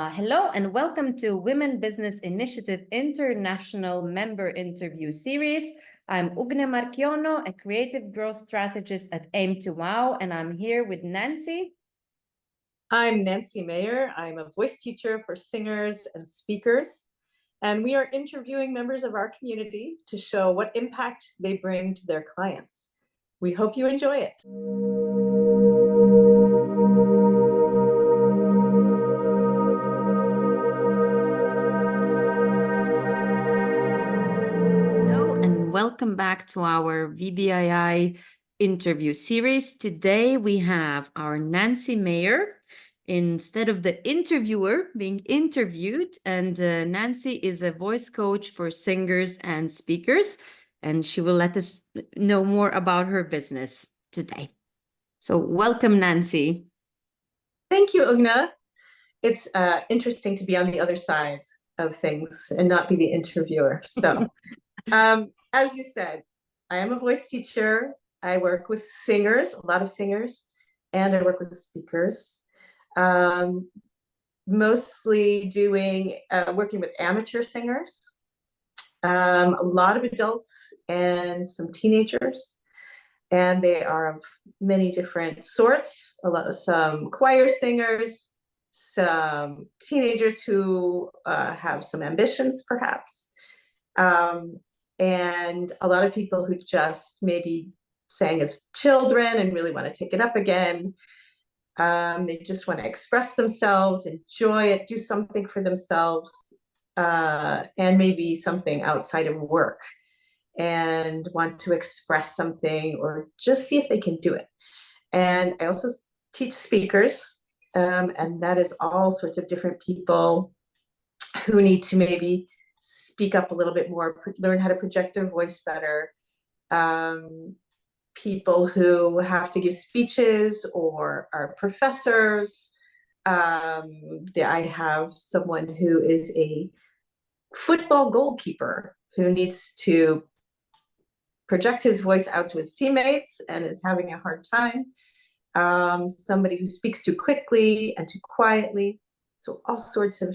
Hello and welcome to Women Business Initiative International Member Interview Series. I'm Ugne Marchionno, a creative growth strategist at Aim to Wow, and I'm here with Nancy. I'm Nancy Mayer. I'm a voice teacher for singers and speakers, and we are interviewing members of our community to show what impact they bring to their clients. We hope you enjoy it. Hello and welcome back to our VBII interview series. Today we have our Nancy Mayer instead of the interviewer being interviewed, and Nancy is a voice coach for singers and speakers, and she will let us know more about her business today. So welcome, Nancy. Thank you, Ugne. It's interesting to be on the other side of things and not be the interviewer. So, as you said, I am a voice teacher. I work with singers, a lot of singers, and I work with speakers. Mostly working with amateur singers, a lot of adults and some teenagers, and they are of many different sorts. Some choir singers, some teenagers who have some ambitions, perhaps, and a lot of people who just maybe sang as children and really want to take it up again. They just want to express themselves, enjoy it, do something for themselves, and maybe something outside of work, and want to express something or just see if they can do it. And I also teach speakers, and that is all sorts of different people who need to maybe speak up a little bit more, learn how to project their voice better. People who have to give speeches or are professors. I have someone who is a football goalkeeper who needs to project his voice out to his teammates and is having a hard time. Somebody who speaks too quickly and too quietly. So all sorts of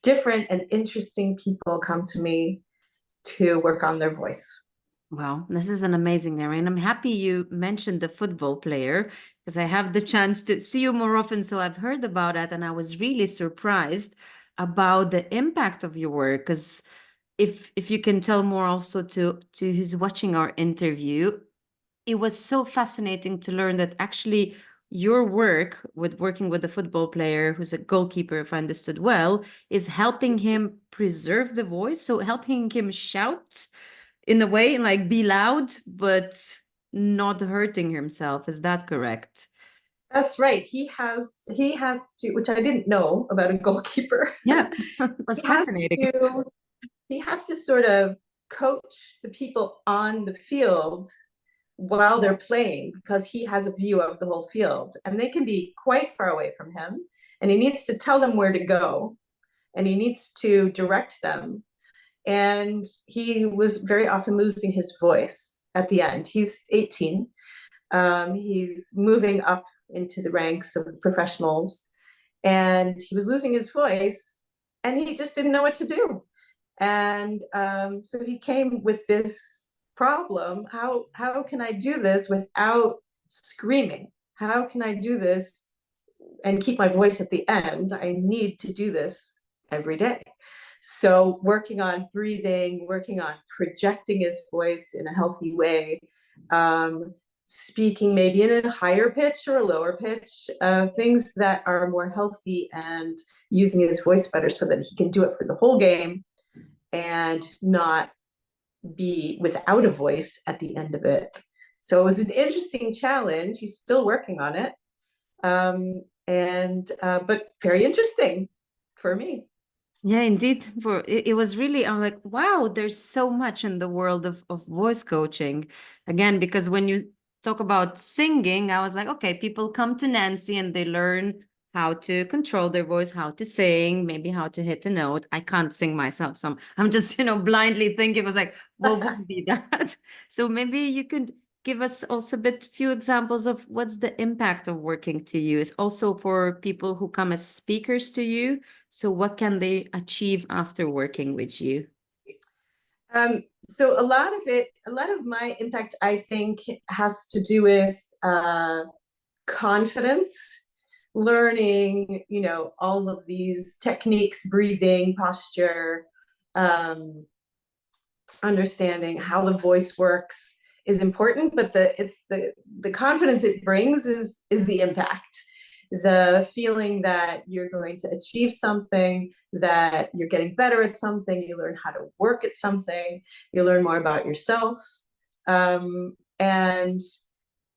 different and interesting people come to me to work on their voice. Wow, this is an amazing area. And I'm happy you mentioned the football player because I have the chance to see you more often. So I've heard about it and I was really surprised about the impact of your work. Because if you can tell more also to who's watching our interview, it was so fascinating to learn that actually your work with working with a football player who's a goalkeeper, if I understood well, is helping him preserve the voice. So helping him shout in a way, like be loud, but not hurting himself. Is that correct? That's right. He has to, which I didn't know about a goalkeeper. Yeah, it was fascinating. He has to sort of coach the people on the field while they're playing, because he has a view of the whole field and they can be quite far away from him, and he needs to tell them where to go and he needs to direct them. And he was very often losing his voice at the end. He's 18. He's moving up into the ranks of the professionals, and he was losing his voice and he just didn't know what to do. And so he came with this problem. How can I do this without screaming? How can I do this and keep my voice at the end? I need to do this every day. So working on breathing, working on projecting his voice in a healthy way, speaking maybe in a higher pitch or a lower pitch, things that are more healthy, and using his voice better so that he can do it for the whole game and not be without a voice at the end of it. So it was an interesting challenge. He's still working on it, but very interesting for me. Yeah, indeed. It was really, I'm like, wow, there's so much in the world of voice coaching. Again, because when you talk about singing, I was like, okay, people come to Nancy and they learn how to control their voice, how to sing, maybe how to hit a note. I can't sing myself, so I'm just, blindly thinking, I was like, what would be that? So maybe you could give us also a bit few examples of what's the impact of working to you? It's also for people who come as speakers to you. So what can they achieve after working with you? So a lot of my impact, I think, has to do with confidence, learning, all of these techniques, breathing, posture, understanding how the voice works is important, but the confidence it brings is the impact. The feeling that you're going to achieve something, that you're getting better at something, you learn how to work at something, you learn more about yourself. And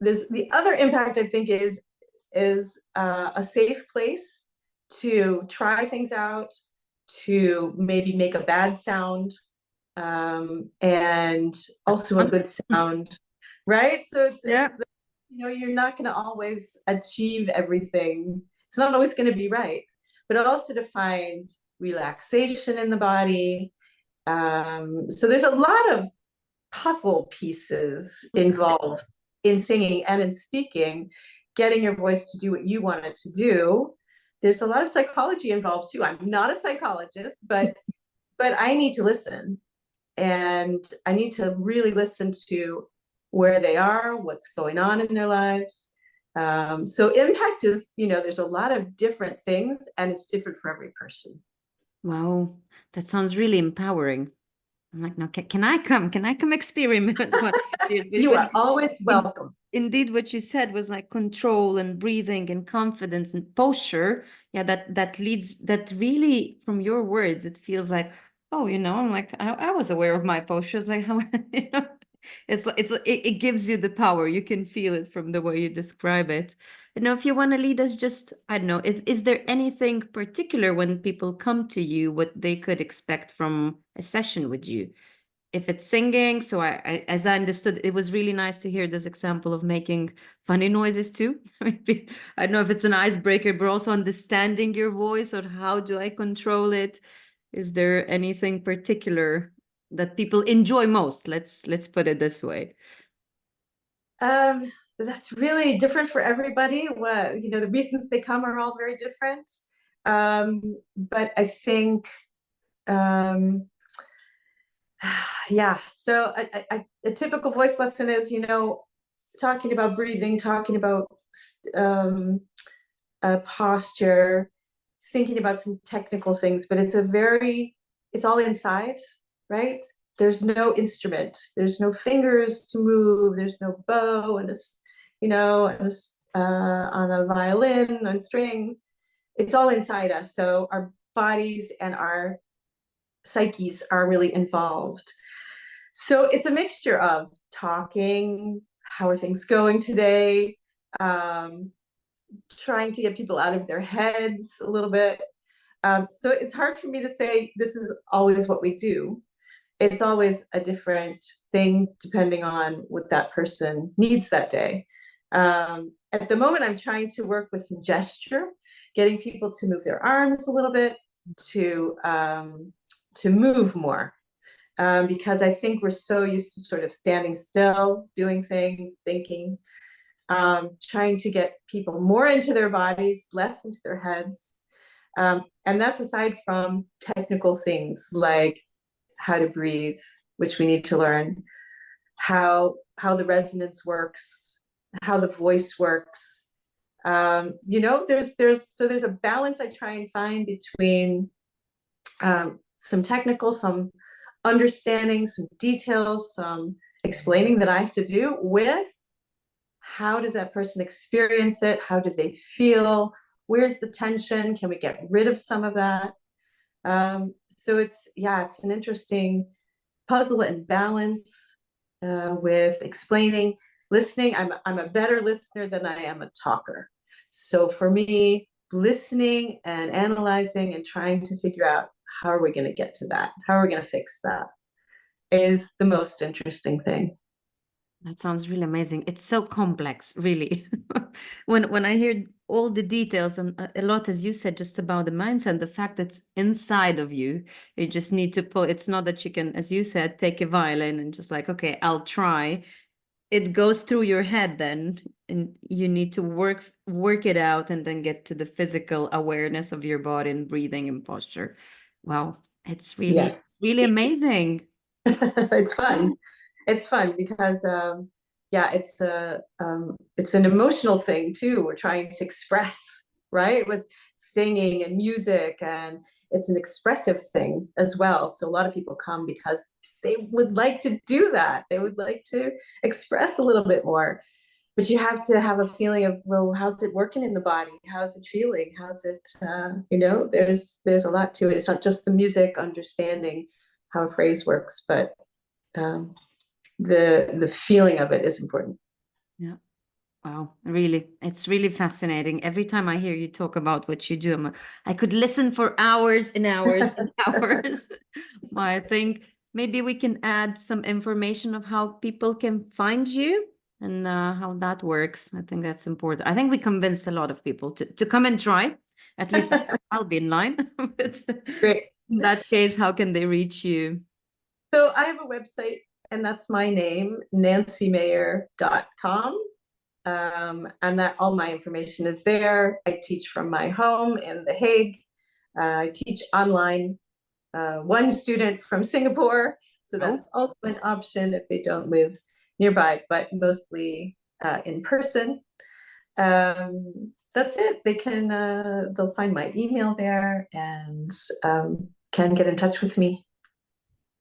there's the other impact, I think, is a safe place to try things out, to maybe make a bad sound, and also a good sound, right? So it's you're not going to always achieve everything. It's not always going to be right, but also to find relaxation in the body. So there's a lot of puzzle pieces involved in singing and in speaking, getting your voice to do what you want it to do. There's a lot of psychology involved too. I'm not a psychologist, but I need to listen, and I need to really listen to where they are, what's going on in their lives. So impact is, there's a lot of different things, and it's different for every person. Wow, that sounds really empowering. I'm like, no, can I come? Can I come experiment? You are always welcome. Indeed, what you said was like control and breathing and confidence and posture. Yeah, that leads, that really, from your words, it feels like, oh, I'm like, I was aware of my postures. Like how, it gives you the power. You can feel it from the way you describe it. If you want to lead us, just, I don't know, is there anything particular when people come to you, what they could expect from a session with you? If it's singing, so as I understood, it was really nice to hear this example of making funny noises too. I don't know if it's an icebreaker, but also understanding your voice, or how do I control it? Is there anything particular that people enjoy most? Let's put it this way. That's really different for everybody. The reasons they come are all very different. But I think, yeah. So a typical voice lesson is, talking about breathing, talking about posture, thinking about some technical things, but it's all inside, right? There's no instrument, there's no fingers to move, there's no bow and on a violin, on strings. It's all inside us. So our bodies and our psyches are really involved. So it's a mixture of talking, how are things going today, trying to get people out of their heads a little bit. So it's hard for me to say this is always what we do. It's always a different thing depending on what that person needs that day. At the moment, I'm trying to work with some gesture, getting people to move their arms a little bit, to move more. Because I think we're so used to sort of standing still, doing things, thinking, trying to get people more into their bodies, less into their heads. And that's aside from technical things like how to breathe, which we need to learn, how the resonance works, how the voice works. There's a balance I try and find between some technical, some understanding, some details, some explaining that I have to do, with how does that person experience it? How do they feel? Where's the tension? Can we get rid of some of that? So it's an interesting puzzle and balance with explaining, listening. I'm a better listener than I am a talker. So for me, listening and analyzing and trying to figure out how are we going to get to that? How are we going to fix that? Is the most interesting thing. That sounds really amazing. It's so complex, really. When I hear all the details, and a lot, as you said, just about the mindset, the fact that it's inside of you, you just need to pull. It's not that you can, as you said, take a violin and just like, okay, I'll try. it goes through your head then, and you need to work it out and then get to the physical awareness of your body and breathing and posture. Wow, Yes. it's really amazing. It's fun. It's fun because yeah, it's an emotional thing too. We're trying to express, right? With singing and music, and it's an expressive thing as well. So a lot of people come because they would like to do that. They would like to express a little bit more. But you have to have a feeling of, well, how's it working in the body? How's it feeling? How's it, there's a lot to it. It's not just the music, understanding how a phrase works, but um, the feeling of it is important. Yeah. Wow, really, it's really fascinating. Every time I hear you talk about what you do, I could listen for hours and hours and hours. Well, I think maybe we can add some information of how people can find you and how that works. I think that's important. I think we convinced a lot of people to come and try. At least I'll be in line. But Great. in that case, how can they reach you? So I have a website, and that's my name, nancymayer.com. And that all my information is there. I teach from my home in The Hague. I teach online. One student from Singapore, so that's also an option if they don't live nearby, but mostly in person. That's it. They'll find my email there and can get in touch with me.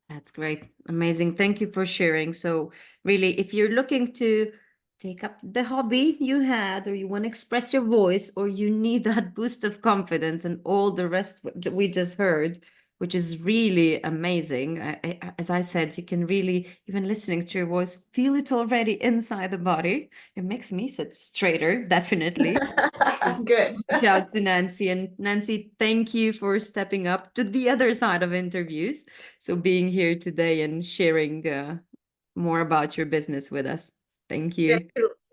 That's great. Amazing. Thank you for sharing. So really, if you're looking to take up the hobby you had, or you want to express your voice, or you need that boost of confidence and all the rest we just heard, which is really amazing. As I said, you can really, even listening to your voice, feel it already inside the body. It makes me sit straighter, definitely. Good. Reach out to Nancy. And Nancy, thank you for stepping up to the other side of interviews. So being here today and sharing more about your business with us. Thank you.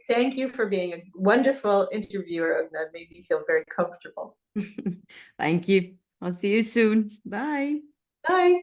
Thank you for being a wonderful interviewer. That made me feel very comfortable. Thank you. I'll see you soon. Bye. Bye.